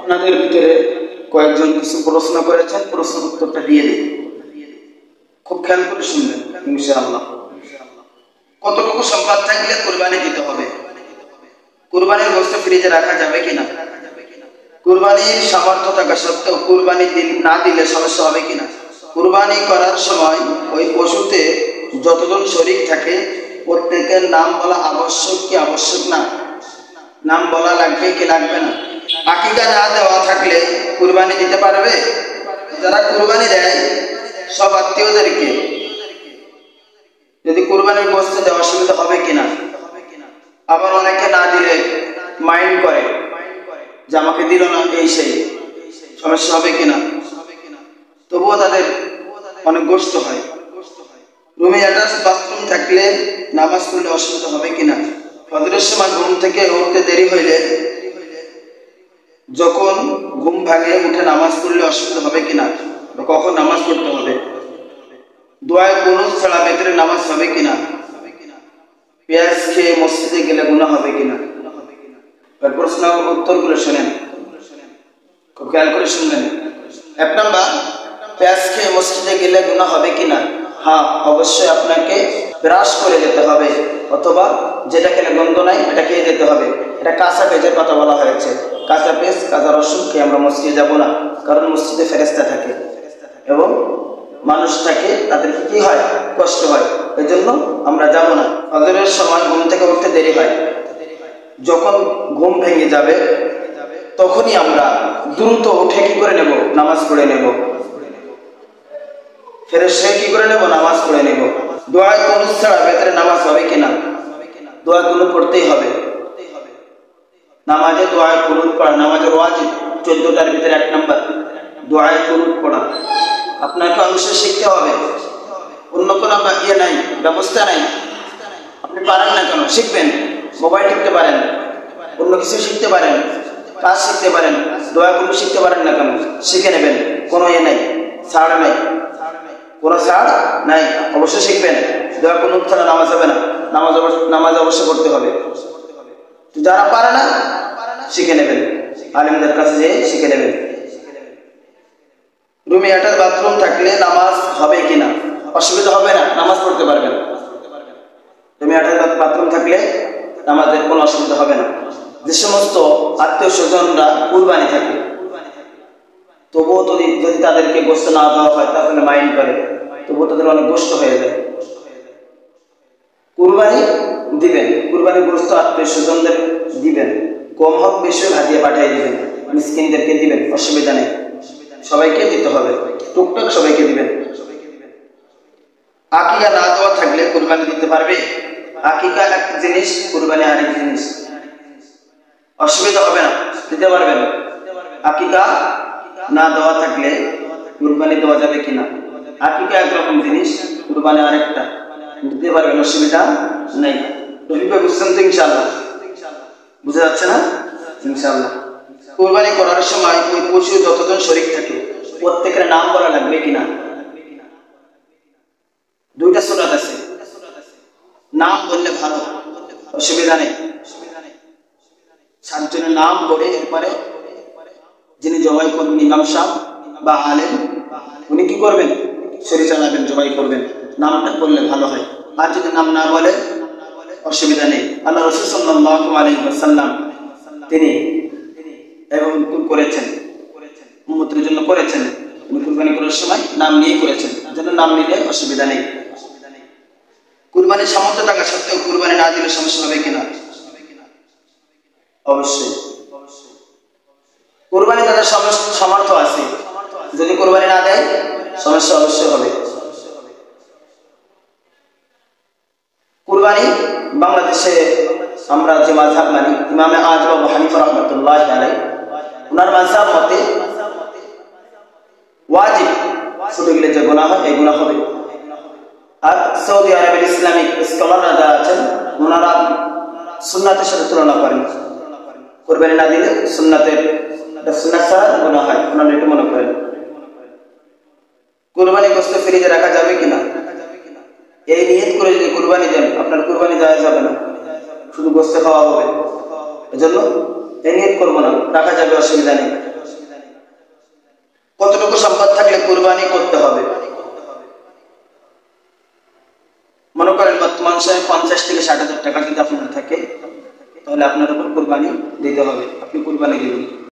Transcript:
আপনাদের ভিতরে কয়েকজন কিছু প্রশ্ন করেছেন, প্রশ্ন উত্তরটা দিয়ে দিন। খুব খেয়াল করে শুনবেন ইনশাআল্লাহ। কতটুকু সম্পদ থাকলে কুরবানি দিতে হবে? কুরবানির গোশত ফ্রিজে রাখা যাবে কিনা? কুরবানির সামর্থ্য থাকা সত্ত্বেও কুরবানি না দিলে সমস্যা হবে কিনা? কুরবানি করার সময় ওই পশুতে যতজন শরীক থাকে প্রত্যেকের নাম বলা আবশ্যক কি আবশ্যক না? নাম বলা লাগবে কি লাগবে না? আকিকা না দেওয়া থাকলে কুরবানি দিতে পারবে? যারা কুরবানি দেয় সব আত্মীয়দেরকে যদি কুরবানির গোশত দেওয়া অসুবিধা হবে কিনা? আবার অনেকে না দিলে মাইন্ড করে যে আমাকে দিল না, এই সেই সমস্যা হবে কিনা? তবুও তাদের অনেক গোশত হয়। রুমে অ্যাটাচ বাথরুম থাকলে নামাজ পড়লে অসুবিধা হবে কিনা? ফজরের সময় ঘুম থেকে উঠতে দেরি হইলে যখন ঘুম ভাঙে উঠে নামাজ পড়লে অসুবিধা হবে কিনা? কখন নামাজ পড়তে হবে? দোয়ায় কুনুত ছাড়া ভেতরে নামাজ হবে কিনা? পেঁয়াজ খেয়ে মসজিদে গেলে গুনাহ হবে কিনা? প্রশ্ন উত্তরগুলো শোনেন, খুব খেয়াল করে শুনবেন। 1 নাম্বার, পেঁয়াজ খেয়ে মসজিদে গেলে গুনাহ হবে কিনা? হ্যাঁ, অবশ্যই আপনাকে ব্রাশ করে যেতে হবে, অথবা যেটা খেলে গন্ধ নাই এটা খেয়ে যেতে হবে। এটা কাঁচা পেঁয়াজের কথা বলা হয়েছে। কাঁচা পেঁয়াজ কাঁচা রসুন খেয়ে আমরা মসজিদে যাব না, কারণ মসজিদে ফেরেশতা থাকে এবং মানুষ থাকে, তাদের কি হয়? কষ্ট হয়, এই জন্য আমরা যাব না। ফজরের সময় ঘুম থেকে উঠতে দেরি হয়, যখন ঘুম ভেঙে যাবে তখনই আমরা দ্রুত উঠে কি করে নেব? নামাজ পড়ে নেব। ফ্রেশ হয়ে কি করে নেব? নামাজ পড়ে নেব। দোয়া কুনুত ছাড়া ভেতরে নামাজ হবে কিনা? দোয়া কুনুত পড়তেই হবে। নামাজে দোয়া কুনুত পড়া নামাজের ওয়াজিব 14টার ভিতরে 1 নাম্বার দোয়া কুনুত পড়া। আপনাকে অবশ্যই শিখতে হবে, অন্য কোনো নাই, ব্যবস্থা নাই। আপনি পারেন না কেন? শিখবেন। মোবাইল টিপতে পারেন, অন্য কিছু শিখতে পারেন, কাজ শিখতে পারেন, দোয়া কুনুত শিখতে পারেন না কেন? শিখে নেবেন, কোনো নাই, ছাড় নাই, কোনো ছাড় নাই, অবশ্যই শিখবেন। দোয়া কুনুত ছাড়া নামাজ হবে না, নামাজ অবশ্যই পড়তে হবে। যারা পারে না শিখে নেবেন, আলেমদের কাছে যেয়ে শিখে নেবেন। রুমে অ্যাটাচ বাথরুম থাকলে নামাজ হবে কিনা? অসুবিধা হবে না, নামাজ পড়তে পারবেন। রুমে অ্যাটাচ বাথরুম থাকলে নামাজের কোনো অসুবিধা হবে না। যে সমস্ত আত্মীয় স্বজনরা কুরবানি থাকে, তবুও যদি তাদেরকে গোশত না দেওয়া হয় তাহলে মাইন্ড করে, তবুও তাদের অনেক গোশত হয়ে যায়। কুরবানি দিবেন, কুরবানির গোশত আত্মীয় স্বজনদের দিবেন, কম হোক বেশি হোক হাদিয়া পাঠিয়ে দিবেন, মিসকিনদেরকে দিবেন, অসুবিধা নেই। সবাইকে দিতে হবে, টুকটাক সবাইকে দিবেন। আকিকা না দেওয়া থাকলে কুরবানি দিতে পারবে? আকিকা এক জিনিস, কুরবানি আরেক জিনিস। অসুবিধা হবে না, দিতে পারবেন। আকিকা না দেওয়া থাকলে কুরবানি দেওয়া যাবে কিনা? আকিকা একরকম জিনিস, কুরবানি আরেকটা, দিতে পারবেন, অসুবিধা নেই। রফিকা বুঝছেন তো ইনশাআল্লাহ? বুঝা যাচ্ছে না? ইনশাআল্লাহ। কুরবানি করার সময় ওই পশু যতজন শরীক থাকে প্রত্যেকের নাম বলা লাগবে কিনা? 2টা সুন্নাত আছে, নাম বললে ভালো, অসুবিধা নেই। 7 জনের নাম বলে এরপরে যিনি জবাই করবেন, ইমাম সাহেব বা আলেম, উনি কি করবেন? শরীর চালাবেন, জবাই করবেন, নামটা বললে ভালো হয়। আর যদি নাম না বলে অসুবিধা নেই। আল্লাহ রাসূল সাল্লাল্লাহু আলাইহি ওয়াসাল্লাম তিনি এবং করেছেন, উম্মতের জন্য করেছেন। উনি কুরবানি করার সময় নাম নিয়ে করেছেন, যেন নাম নিলে অসুবিধা নেই। কুরবানির সামর্থ্য থাকা সত্ত্বেও কুরবানি না দিলে সমস্যা হবে কিনা? অবশ্যই। কুরবানি তাদের সামর্থ্য আছে, যদি কুরবানি না দেয় সমস্যা অবশ্যই হবে। কুরবানি বাংলাদেশে আমরা যে মাযহাব মানি, ইমামে আযম আবু হানিফা রাহমাতুল্লাহি আলাইহি, ওনার মাযহাব মতে ওয়াজিব ছুটে গেলে যে গুনাহ হয় এই গুনাহ হবে। আর সৌদি আরবের ইসলামিক স্কলাররা যারা আছেন ওনারা সুন্নাতের সাথে তুলনা করেন, কুরবানি না দিলে সুন্নাত ছাড়া গুনাহ হয়, ওনারা এটা মনে করেন। কুরবানি গোশত ফ্রিজে রাখা যাবে কিনা? এই নিয়ত করে যদি কুরবানি দেন আপনার কুরবানি জায়েজ হবে না, শুধু গোশত খাওয়া হবে। এজন্য এই নিয়ত করব না, রাখা যাবে, অসুবিধা নেই। কতটুকু সম্পদ থাকলে কুরবানি করতে হবে? মনে করেন বর্তমান সময়ে 50 থেকে 60 হাজার টাকা যদি আপনার থাকে, তাহলে আপনার উপর কুরবানি দিতে হবে, আপনি কুরবানি দেবেন।